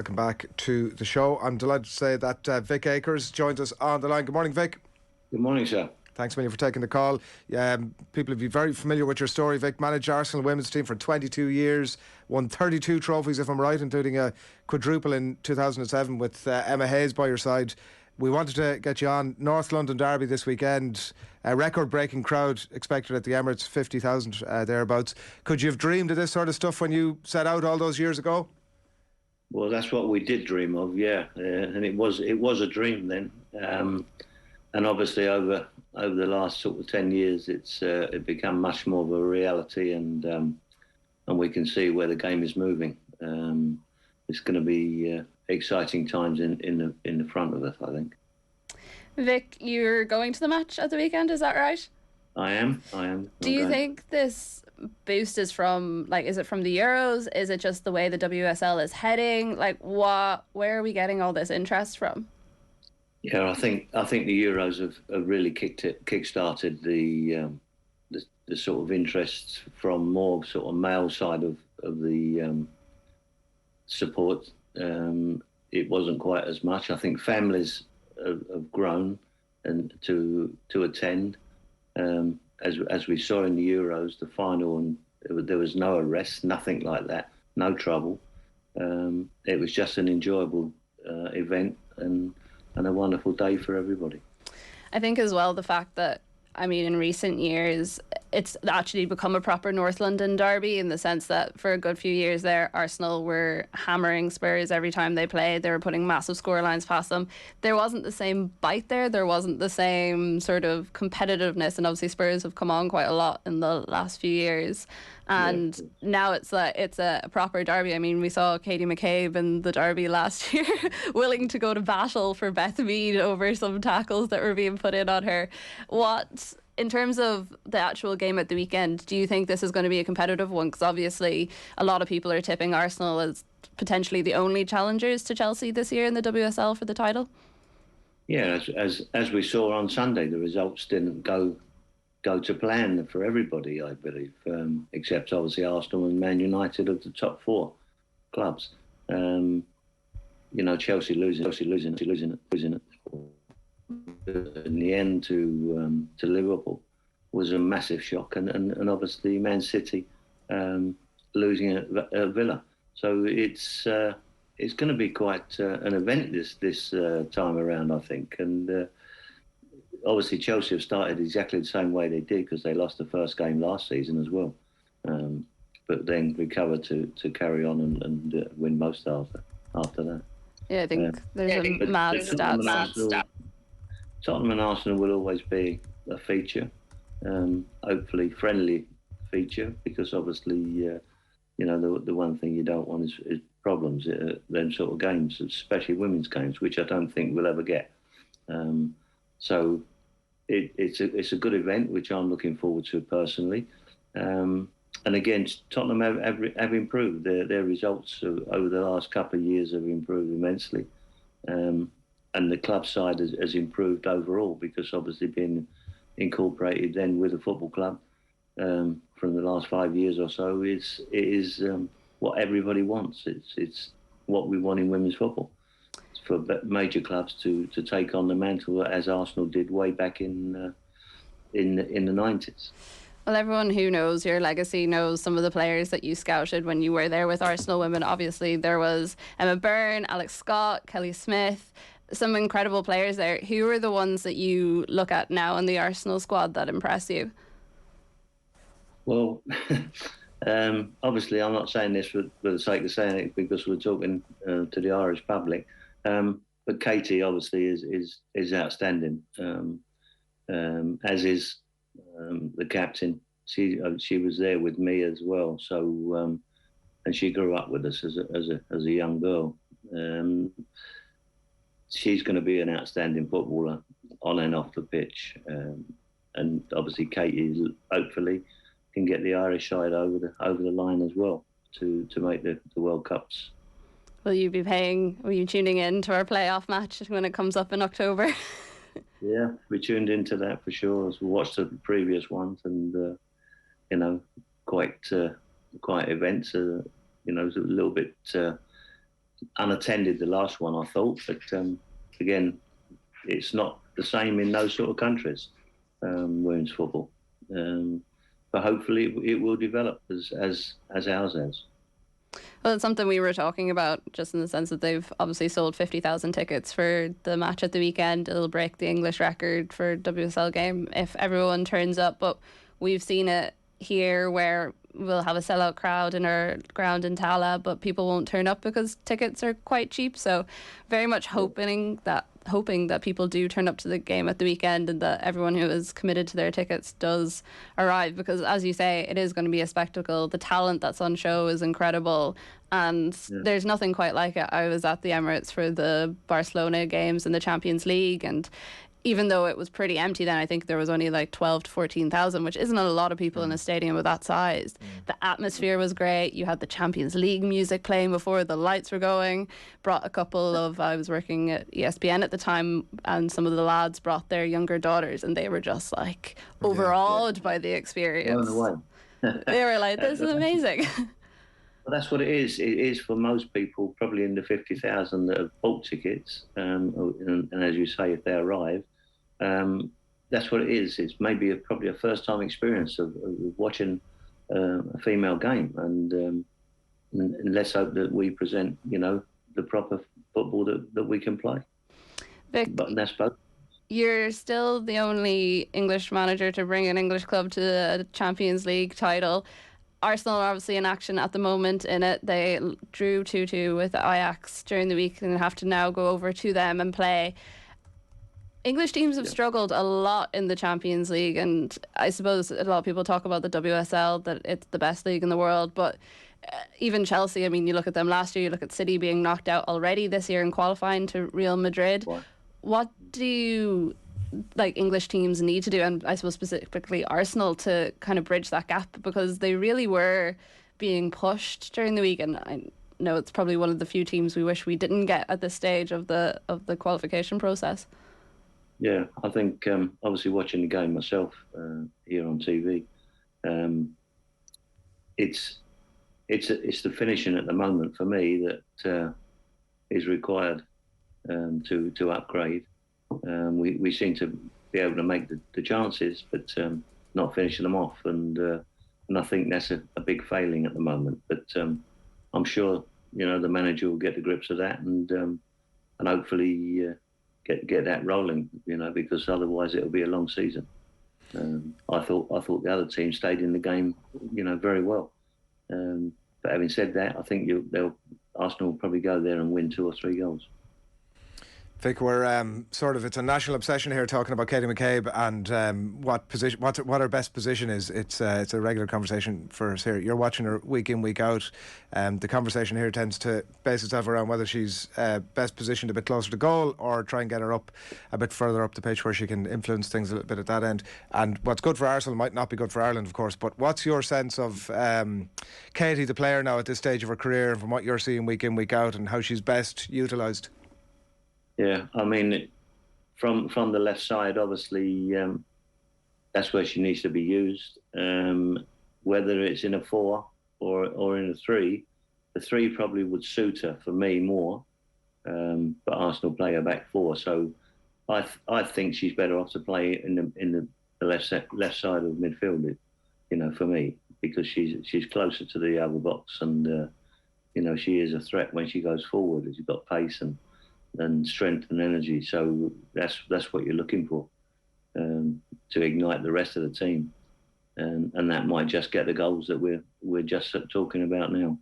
Welcome back to the show. I'm delighted to say that Vic Akers joins us on the line. Good morning, Vic. Good morning, sir. Thanks, William, for taking the call. People will be very familiar with your story. Vic managed Arsenal women's team for 22 years, won 32 trophies, if I'm right, including a quadruple in 2007 with Emma Hayes by your side. We wanted to get you on North London Derby this weekend. A record-breaking crowd expected at the Emirates, 50,000 thereabouts. Could you have dreamed of this sort of stuff when you set out all those years ago? Well, that's what we did dream of, yeah, and it was a dream then, and obviously over the last sort of 10 years, it's become much more of a reality, and we can see where the game is moving. It's going to be exciting times in the front of us, I think. Vic, you're going to the match at the weekend, is that right? I am. Do you think this boost is from, is it from the Euros? Is it just the way the WSL is heading? Where are we getting all this interest from? Yeah, I think the Euros have really kick-started the sort of interest from more sort of male side of the support. It wasn't quite as much. I think families have grown and to attend. As we saw in the Euros, the final, and there was no arrest, nothing like that, no trouble. It was just an enjoyable event and a wonderful day for everybody. I think as well the fact that, in recent years, it's actually become a proper North London derby, in the sense that for a good few years there, Arsenal were hammering Spurs every time they played. They were putting massive scorelines past them. There wasn't the same bite there. There wasn't the same sort of competitiveness, and obviously Spurs have come on quite a lot in the last few years. And now it's a proper derby. We saw Katie McCabe in the derby last year willing to go to battle for Beth Mead over some tackles that were being put in on her. In terms of the actual game at the weekend, do you think this is going to be a competitive one? Because obviously a lot of people are tipping Arsenal as potentially the only challengers to Chelsea this year in the WSL for the title. Yeah, as we saw on Sunday, the results didn't go to plan for everybody, I believe, except obviously Arsenal and Man United of the top four clubs. Chelsea losing it. In the end to Liverpool was a massive shock, and obviously Man City losing at Villa. So it's going to be quite an event this time around, I think. And obviously Chelsea have started exactly the same way they did, because they lost the first game last season as well, but then recovered to carry on and win most after that. Yeah, I think there's a mad stat. Tottenham and Arsenal will always be a feature, hopefully friendly feature, because obviously, the one thing you don't want is problems, them sort of games, especially women's games, which I don't think we'll ever get. So it's a good event, which I'm looking forward to personally. And again, Tottenham have improved. Their results over the last couple of years have improved immensely. And the club side has improved overall, because obviously being incorporated then with a football club from the last 5 years or so is what everybody wants. It's what we want in women's football. It's for major clubs to take on the mantle, as Arsenal did way back in the 90s. Well, everyone who knows your legacy knows some of the players that you scouted when you were there with Arsenal women. Obviously, there was Emma Byrne, Alex Scott, Kelly Smith, some incredible players there. Who are the ones that you look at now in the Arsenal squad that impress you? Well, obviously I'm not saying this for the sake of saying it, because we're talking to the Irish public. But Katie obviously is outstanding, as is the captain. She was there with me as well. So and she grew up with us as a young girl. She's going to be an outstanding footballer on and off the pitch, and obviously Katie hopefully can get the Irish side over the line as well to make the World Cups. Will you tuning in to our playoff match when it comes up in October? Yeah, we tuned into that for sure. As we watched the previous ones, and quite events. It was a little bit unattended, the last one, I thought. But again, it's not the same in those sort of countries, women's football. But hopefully it will develop as ours has. Well, it's something we were talking about, just in the sense that they've obviously sold 50,000 tickets for the match at the weekend. It'll break the English record for WSL game if everyone turns up. But we've seen it here where we'll have a sellout crowd in our ground in Tala, but people won't turn up because tickets are quite cheap. So very much hoping that people do turn up to the game at the weekend, and that everyone who is committed to their tickets does arrive, because as you say, it is going to be a spectacle. The talent that's on show is incredible, and there's nothing quite like it. I was at the Emirates for the Barcelona games in the Champions League, and even though it was pretty empty then, I think there was only like 12 to 14,000, which isn't a lot of people in a stadium of that size. The atmosphere was great. You had the Champions League music playing before the lights were going. Brought a couple of, I was working at ESPN at the time, and some of the lads brought their younger daughters, and they were just like overawed by the experience. They were like, this is amazing. Well, that's what it is. It is for most people, probably in the 50,000 that have bought tickets. And as you say, if they arrive, that's what it is. It's maybe probably a first-time experience of watching a female game. And let's hope that we present, the proper football that we can play. Vic, but that's both. You're still the only English manager to bring an English club to the Champions League title. Arsenal are obviously in action at the moment in it. They drew 2-2 with Ajax during the week and have to now go over to them and play. English teams have struggled a lot in the Champions League, and I suppose a lot of people talk about the WSL, that it's the best league in the world, but even Chelsea, I mean, you look at them last year, you look at City being knocked out already this year in qualifying to Real Madrid. What do English teams need to do, and I suppose specifically Arsenal, to kind of bridge that gap, because they really were being pushed during the week, and I know it's probably one of the few teams we wish we didn't get at this stage of the qualification process. Yeah, I think obviously watching the game myself here on TV, it's the finishing at the moment for me that is required to upgrade. We seem to be able to make the chances, but not finishing them off, and I think that's a big failing at the moment. But I'm sure the manager will get the grips of that, and hopefully get that rolling. Because otherwise it'll be a long season. I thought the other team stayed in the game, very well. But having said that, I think Arsenal will probably go there and win 2 or 3 goals. Vic, we're it's a national obsession here talking about Katie McCabe and what her best position is. It's a regular conversation for us here. You're watching her week in, week out. The conversation here tends to base itself around whether she's best positioned a bit closer to goal or try and get her up a bit further up the pitch where she can influence things a little bit at that end. And what's good for Arsenal might not be good for Ireland, of course. But what's your sense of Katie, the player, now at this stage of her career, from what you're seeing week in, week out, and how she's best utilised? Yeah, I mean, from the left side, obviously, that's where she needs to be used. Whether it's in a 4 or in a 3, the 3 probably would suit her for me more. But Arsenal play a back 4, so I think she's better off to play in the left side of midfield. For me, because she's closer to the other box, and she is a threat when she goes forward. She's got pace and strength and energy, so that's what you're looking for, to ignite the rest of the team, and that might just get the goals that we're just talking about now.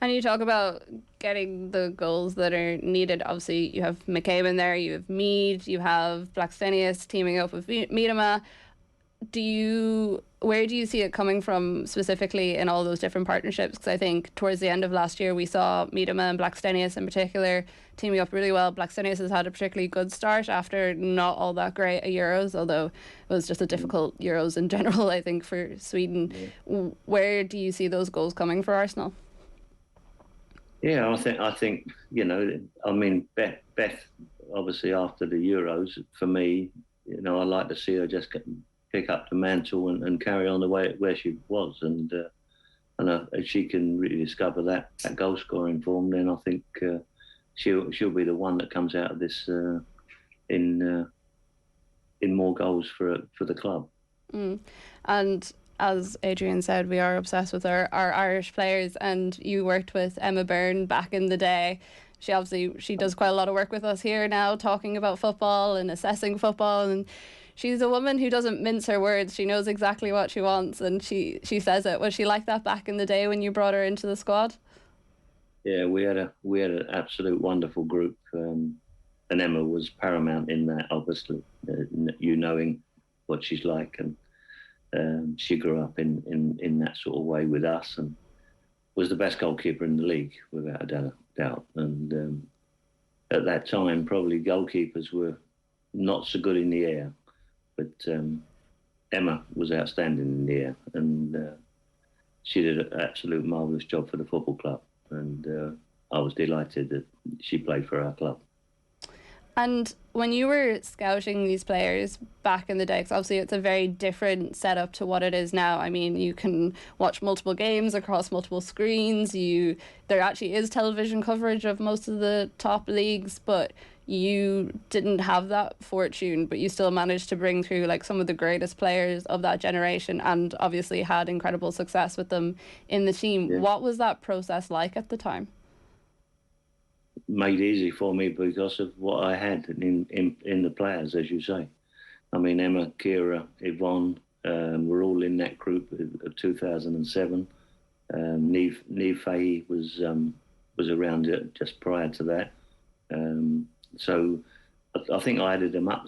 And you talk about getting the goals that are needed. Obviously, you have McCabe in there, you have Mead, you have Blackstenius teaming up with Miedema. Where do you see it coming from specifically in all those different partnerships? Because I think towards the end of last year we saw Miedema and Blackstenius in particular teaming up really well. Blackstenius has had a particularly good start after not all that great at Euros, although it was just a difficult Euros in general, I think, for Sweden. Yeah. Where do you see those goals coming for Arsenal? Yeah, I think Beth obviously after the Euros, for me, I like to see her just pick up the mantle and carry on the way where she was, and if she can really discover that goal scoring form, then I think she'll be the one that comes out of this in more goals for the club. And as Adrian said, we are obsessed with our Irish players, and you worked with Emma Byrne back in the day. She does quite a lot of work with us here now, talking about football and assessing football, and she's a woman who doesn't mince her words. She knows exactly what she wants, and she says it. Was she like that back in the day when you brought her into the squad? Yeah, we had an absolute wonderful group, and Emma was paramount in that. Obviously, you knowing what she's like, and she grew up in that sort of way with us, and was the best goalkeeper in the league without a doubt. And at that time, probably goalkeepers were not so good in the air, but Emma was outstanding in the air, and she did an absolute marvellous job for the football club. And I was delighted that she played for our club. And when you were scouting these players back in the day, because obviously it's a very different setup to what it is now. I mean, you can watch multiple games across multiple screens. There actually is television coverage of most of the top leagues, but you didn't have that fortune, but you still managed to bring through like some of the greatest players of that generation, and obviously had incredible success with them in the team. Yeah. What was that process like at the time? Made easy for me because of what I had in the players, as you say. I mean, Emma, Kira, Yvonne, were all in that group of 2007. Niamh Fahey was around just prior to that. So I think I added them up.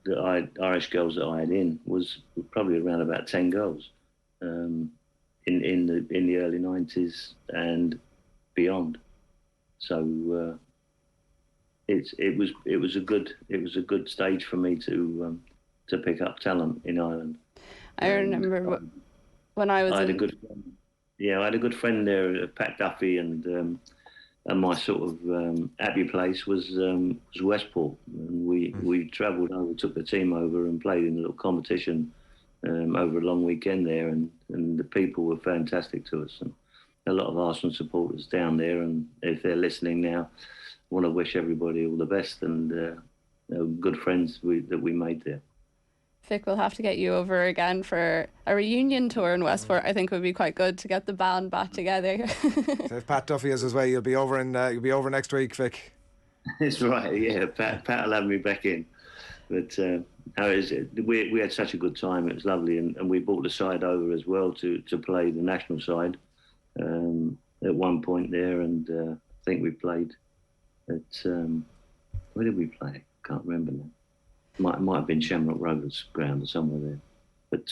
The Irish girls that I had in was probably around about 10 girls in the early 90s and beyond. So it was a good stage for me to pick up talent in Ireland. I remember when I was. I had a good friend there, Pat Duffy, and my sort of happy place was Westport, and we travelled over, took the team over, and played in a little competition over a long weekend there, and the people were fantastic to us. And a lot of Arsenal supporters down there, and if they're listening now, I want to wish everybody all the best, and good friends that we made there. Vic, we'll have to get you over again for a reunion tour in Westport. I think it would be quite good to get the band back together. So if Pat Duffy is as well, you'll be over next week, Vic. That's right. Yeah, Pat will have me back in. But how is it? We had such a good time. It was lovely, and we brought the side over as well to play the national side. At one point there, and I think we played at where did we play? Can't remember now. Might have been Shamrock Rovers ground or somewhere there, but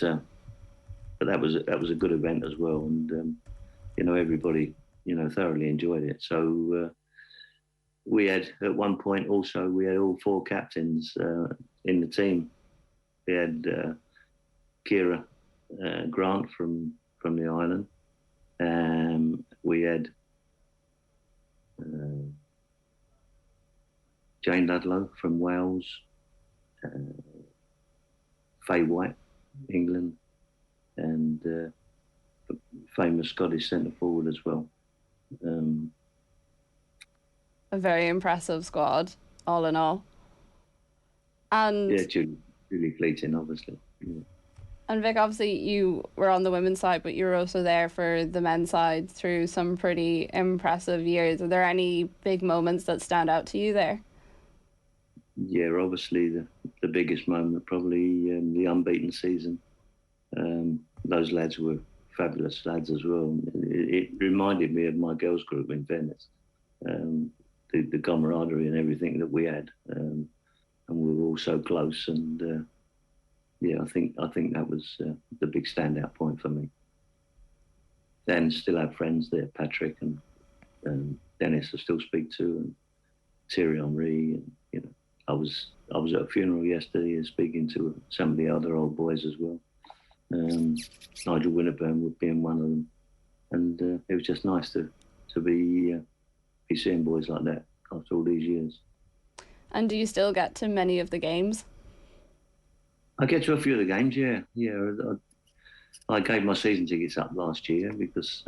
that was a good event as well, and everybody thoroughly enjoyed it. So we had at one point also all four captains in the team. We had Kira Grant from the island. We had Jane Ludlow from Wales, Faye White, England, and famous Scottish centre forward as well. A very impressive squad, all in all. And yeah, Julie Fleeting, obviously. Yeah. And Vic, obviously you were on the women's side, but you were also there for the men's side through some pretty impressive years. Are there any big moments that stand out to you there? Yeah, obviously the biggest moment, probably the unbeaten season. Those lads were fabulous lads as well. It reminded me of my girls' group in fairness. The camaraderie and everything that we had. And we were all so close, and yeah, I think that was the big standout point for me. Then still have friends there, Patrick and Dennis I still speak to, and Thierry Henry, and I was at a funeral yesterday speaking to some of the other old boys as well. Nigel Winterburn being one of them, and it was just nice to be seeing boys like that after all these years. And do you still get to many of the games? I get to a few of the games, yeah. I gave my season tickets up last year because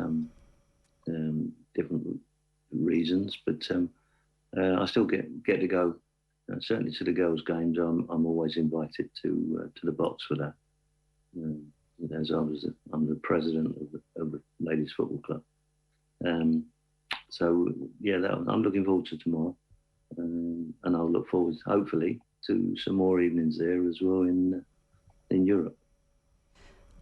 different reasons, but I still get to go. Certainly to the girls' games, I'm always invited to the box for that. As I'm the president of the ladies' football club. So yeah, I'm looking forward to tomorrow, and I'll look forward, hopefully, to some more evenings there as well in Europe.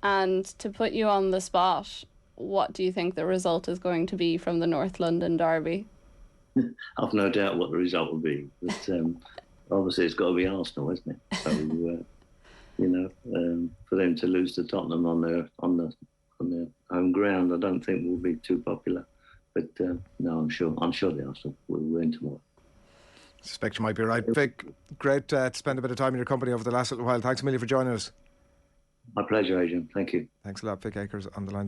And to put you on the spot, what do you think the result is going to be from the North London derby? I've no doubt what the result will be, but obviously it's got to be Arsenal, isn't it? So for them to lose to Tottenham on their home ground, I don't think will be too popular. But no, I'm sure the Arsenal will win tomorrow. I suspect you might be right. Vic, great to spend a bit of time in your company over the last little while. Thanks a million for joining us. My pleasure, Adrian. Thank you. Thanks a lot. Vic Akers on the line there.